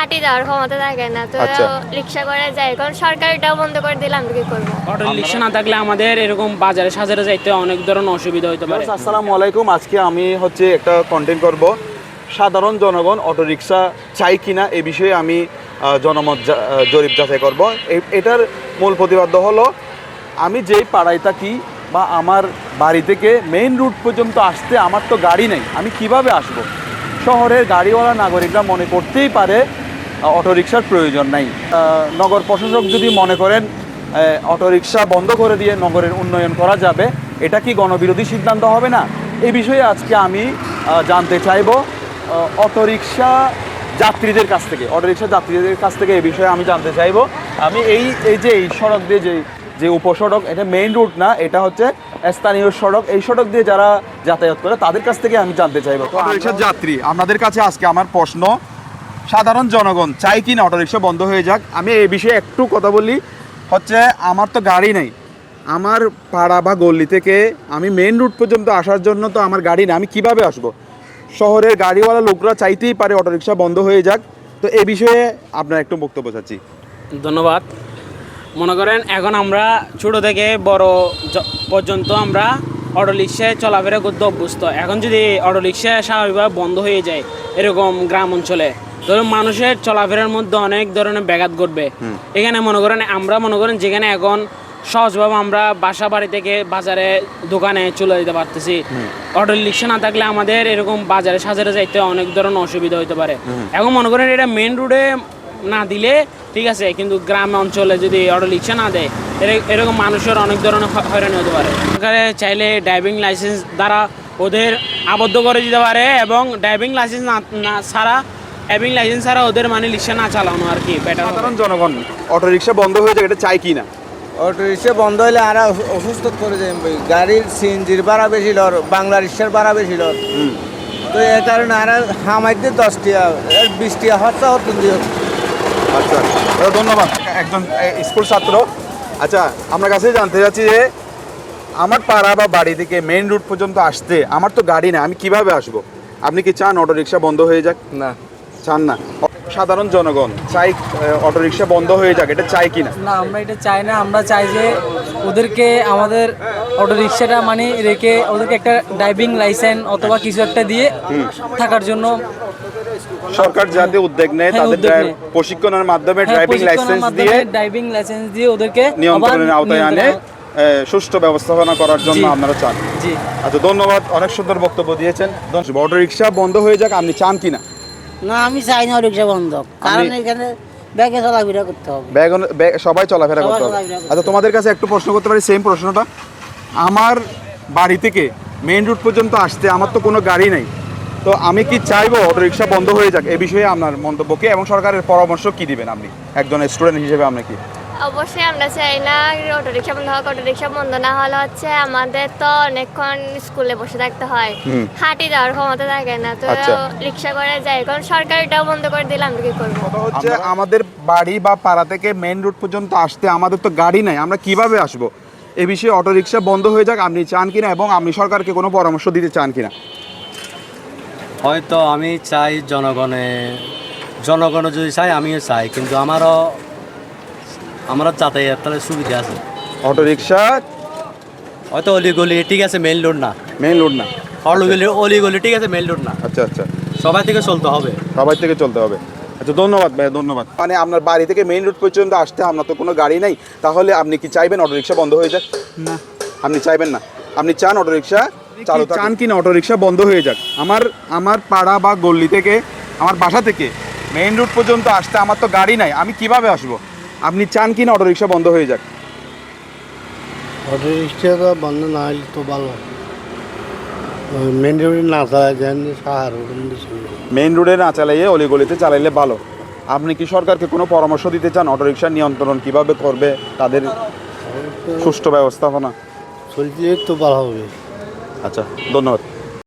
হাঁটি যাওয়ার ক্ষমতা থাকে না, তো আচ্ছা। রিক্সা করে যাই। কারণ সরকার এটাও বন্ধ করে দিলে আমি কি করবো? অটো রিক্সা না থাকলে আমাদের এরকম বাজারে সাজারে যাইতে অনেক ধরনের অসুবিধা হতে পারে। আসসালামু আলাইকুম। আজকে আমি একটা কন্টেন্ট করব, সাধারণ জনগণ অটোরিকশা চাই কিনা এই বিষয়ে আমি জনমত জরিপ যাচাই করব। এটার মূল প্রতিপাদ্য হলো, আমি যেই পাড়ায় থাকি বা আমার বাড়ি থেকে মেইন রুট পর্যন্ত আসতে আমার তো গাড়ি নেই, আমি কিভাবে আসব? শহরের গাড়িওয়ালা নাগরিকরা মনে করতেই পারে অটোরিকশার প্রয়োজন নাই। নগর প্রশাসক যদি মনে করেন অটোরিকশা বন্ধ করে দিয়ে নগরের উন্নয়ন করা যাবে, এটা কি গণবিরোধী সিদ্ধান্ত হবে না? এই বিষয়ে আজকে আমি জানতে চাইব অটোরিকশা যাত্রীদের কাছ থেকে এই বিষয়ে আমি জানতে চাইব। আমি এই সড়ক দিয়ে যে উপসড়ক, এটা মেইন রুট না, এটা হচ্ছে স্থানীয় সড়ক। এই সড়ক দিয়ে যারা যাতায়াত করে তাদের কাছ থেকে আমি জানতে চাইব। তো অটোরিকশার যাত্রী আপনাদের কাছে আজকে আমার প্রশ্ন, সাধারণ জনগণ চাই কি না অটোরিকশা বন্ধ হয়ে যাক? আমি এই বিষয়ে একটু কথা বলি। হচ্ছে আমার তো গাড়ি নেই, আমার পাড়া বা গল্লি থেকে আমি মেইন রুট পর্যন্ত আসার জন্য তো আমার গাড়ি নেই, আমি কিভাবে আসব? শহরের গাড়িওয়ালা লোকরা চাইতেই পারে অটোরিকশা বন্ধ হয়ে যাক। তো এই বিষয়ে আপনার একটু বক্তব্য চাচ্ছি। ধন্যবাদ। মনে করেন এখন আমরা ছোট থেকে বড় পর্যন্ত আমরা অটো রিক্সায় চলাফেরা করতে অভ্যস্ত। এখন যদি অটো রিক্সা স্বাভাবিকভাবে বন্ধ হয়ে যায় এরকম গ্রাম অঞ্চলে, ধরুন মানুষের চলাফেরার মধ্যে অনেক ধরনের ব্যাঘাত ঘটবে। এখানে মনে করেন যেখানে এখন সহজভাবে আমরা বাসা বাড়ি থেকে বাজারে দোকানে চলে যেতে পারতেছি, অটো রিক্সা না থাকলে আমাদের এরকম বাজারে সাজারে যাইতে অনেক ধরনের অসুবিধা হতে পারে। এখন মনে করেন এটা মেন রোডে না দিলে ঠিক আছে, কিন্তু গ্রাম অঞ্চলে যদি অটো রিক্সা না দেয় এরকম মানুষের অনেক ধরনের হয়রানি হতে পারে। সরকারে চাইলে ড্রাইভিং লাইসেন্স দ্বারা ওদের আবদ্ধ করে দিতে পারে, এবং ড্রাইভিং লাইসেন্স ছাড়া ওদের মানে রিক্সা না চালানো আর কি বেটার। সাধারণ জনগণ অটোরিকশা বন্ধ হয়ে যাক এটা চাই কি না? অটো রিক্সা বন্ধ হলে আর অসুস্থ করে যায়। গাড়ির সিএনজির ভাড়া বেশি লর, বাংলা রিক্সার ভাড়া বেশি লর। তো এই কারণে আর হামাইতে 10 টাকা 20 টাকা খরচা হতো। আচ্ছা, ধন্যবাদ। একজন স্কুল ছাত্র। আচ্ছা, আপনার কাছে জানতে চাচ্ছি যে আমার পাড়া বা বাড়ি থেকে মেইন রুট পর্যন্ত আসতে আমার তো গাড়ি নেই, আমি কিভাবে আসব? আপনি কি চান অটোরিকশা বন্ধ হয়ে যাক? না, চান না। সাধারণ জনগণ চাই অটোরিকশা বন্ধ হয়ে যাক, এটা চাই কি না? না, আমরা এটা চাই না। আমরা চাই যে ওদেরকে আমাদের অটো রিক্সাটা মানে রেখে ওদেরকে একটা ড্রাইভিং লাইসেন্স অথবা কিছু একটা দিয়ে থাকার জন্য সরকার যাতে উদ্যোগ নেয়, তাদের প্রশিক্ষণের মাধ্যমে ড্রাইভিং লাইসেন্স দিয়ে ওদেরকে নিয়ন্ত্রণের আওতায় আনে সুষ্ঠু ব্যবস্থাপনা করার জন্য আপনারা চান। জি, আচ্ছা, ধন্যবাদ, অনেক সুন্দর বক্তব্য দিয়েছেন। অটোরিকশা বন্ধ হয়ে যাক আপনি চান কি না? না, আমি চাই না রিক্সা বন্ধ, কারণ এখানে ব্যাগে চলাফেরা করতে হবে, সবাই চলাফেরা করতে হবে। আচ্ছা, তোমাদের কাছে একটু প্রশ্ন করতে পারি, সেম প্রশ্নটা। আমার বাড়ি থেকে মেইন রুট পর্যন্ত আসতে আমার তো কোনো গাড়ি নেই, তো আমি কি চাইবো অটোরিকশা বন্ধ হয়ে যাক? এই বিষয়ে আপনার মন্তব্য কি এবং সরকারের পরামর্শ কি দিবেন আপনি একজন স্টুডেন্ট হিসেবে? আপনি কি? অবশ্যই আমরা চাই না অটো রিক্সা বন্ধ হোক। অটো রিক্সা বন্ধ না হলে হচ্ছে আমাদের তো অনেকক্ষণ স্কুলে বসে থাকতে হয়, হাঁটি যাওয়ার ক্ষমতা থাকে না, তো আচ্ছা। রিক্সা করে যাই। কারণ সরকার এটাও বন্ধ করে দিলে আমি কি করবো? হচ্ছে আমাদের বাড়ি বা পাড়া থেকে মেইন রুট পর্যন্ত আসতে আমাদের তো গাড়ি নাই, আমরা কিভাবে আসবো? এই বিষয়ে অটোরিকশা বন্ধ হয়ে যাক আপনি চান কিনা এবং আপনি সরকারকে কোনো পরামর্শ দিতে চান কিনা? হয়তো আমি চাই জনগণও যদি চাই আমিও চাই, কিন্তু আমারও যাতায়াতের সুবিধা আছে। অটোরিকশা হয়তো অলিগলি ঠিক আছে, মেইন রোড না। অলিগলি ঠিক আছে, মেইন রোড না। আচ্ছা আচ্ছা, সবাই থেকে চলতে হবে। আচ্ছা, ধন্যবাদ ভাই, ধন্যবাদ। মানে আপনার বাড়ি থেকে মেইন রোড পর্যন্ত আসতে আপনার তো কোনো গাড়ি নেই, তাহলে আপনি কি চাইবেন অটোরিকশা বন্ধ হয়ে যাক? না, আপনি চাইবেন না, আপনি চান অটোরিকশা চালু চান কি না অটোরিকশা বন্ধ হয়ে যাক? আমার পাড়া বা গল্লি থেকে আমার বাসা থেকে মেইন রোড পর্যন্ত আসতে আমার তো গাড়ি নাই, আমি কিভাবে আসবো? আপনি চান কি না অটোরিকশা বন্ধ হয়ে যাক? অটো রিক্সাটা বন্ধ না হলে তো ভালো। মেন রোডে না চালাই যান, মেইন রোডে না চালাইয়ে অলিগলিতে চালাইলে ভালো। আপনি কি সরকারকে কোনো পরামর্শ দিতে চান অটোরিকশা নিয়ন্ত্রণ কিভাবে করবে, তাদের সুষ্ঠু ব্যবস্থাপনা? চলতে তো ভালো হবে। আচ্ছা, ধন্যবাদ।